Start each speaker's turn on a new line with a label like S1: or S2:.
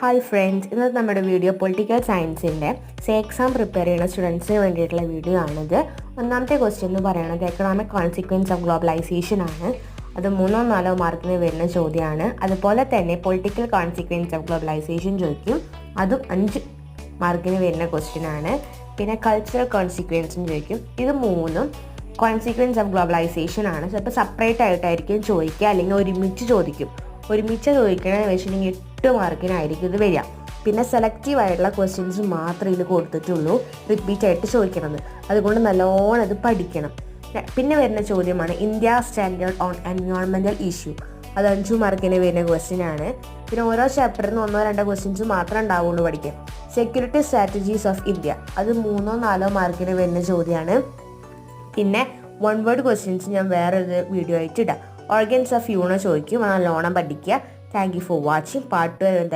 S1: Hi friends, ഇന്നത്തെ നമ്മുടെ video political സയൻസിൻ്റെ എക്സാം പ്രിപ്പയർ ചെയ്യുന്ന സ്റ്റുഡൻസിന് വേണ്ടിയിട്ടുള്ള വീഡിയോ ആണിത്. ഒന്നാമത്തെ ക്വസ്റ്റ്യൻ എന്ന് പറയുന്നത് എക്കണോമിക് കോൺസിക്വൻസ് ഓഫ് ഗ്ലോബലൈസേഷൻ ആണ്. അത് 3-4 മാർക്കിന് വരുന്ന ചോദ്യമാണ്. അതുപോലെ തന്നെ പൊളിറ്റിക്കൽ കോൺസിക്വൻസ് ഓഫ് ഗ്ലോബലൈസേഷൻ ചോദിക്കും, അതും 5 മാർക്കിന് വരുന്ന ക്വസ്റ്റ്യൻ ആണ്. പിന്നെ കൾച്ചറൽ കോൺസിക്വൻസും ചോദിക്കും. ഇത് മൂന്നും കോൺസിക്വൻസ് ഓഫ് ഗ്ലോബലൈസേഷൻ ആണ്. ചിലപ്പോൾ സെപ്പറേറ്റ് ആയിട്ടായിരിക്കും ചോദിക്കുക, അല്ലെങ്കിൽ ഒരുമിച്ച് ചോദിക്കും. ഒരുമിച്ച് ചോദിക്കണമെന്ന് വെച്ചിട്ടുണ്ടെങ്കിൽ 8 മാർക്കിനായിരിക്കും ഇത് വരിക. പിന്നെ സെലക്റ്റീവ് ആയിട്ടുള്ള ക്വസ്റ്റ്യൻസ് മാത്രമേ ഇതിൽ കൊടുത്തിട്ടുള്ളൂ, റിപ്പീറ്റ് ആയിട്ട് ചോദിക്കണത്. അതുകൊണ്ട് നല്ലോണം ഇത് പഠിക്കണം. പിന്നെ വരുന്ന ചോദ്യമാണ് India standard on environmental issue. അത് 5 മാർക്കിന് വരുന്ന ക്വസ്റ്റ്യൻ ആണ്. പിന്നെ ഓരോ ചാപ്റ്ററിൽ നിന്ന് 1-2 ക്വസ്റ്റ്യൻസ് മാത്രമേ ഉണ്ടാവുള്ളൂ പഠിക്കാൻ. സെക്യൂരിറ്റി സ്ട്രാറ്റജീസ് ഓഫ് ഇന്ത്യ, അത് 3-4 മാർക്കിന് വരുന്ന ചോദ്യമാണ്. പിന്നെ 1 വേർഡ് ക്വസ്റ്റ്യൻസ് ഞാൻ വേറൊരു വീഡിയോ ആയിട്ട് ഇടാം. ഓർഗൻസ് ഓഫ് യൂണോ ചോദിക്കും, നല്ലോണം പഠിക്കുക. Thank you for watching. Part 2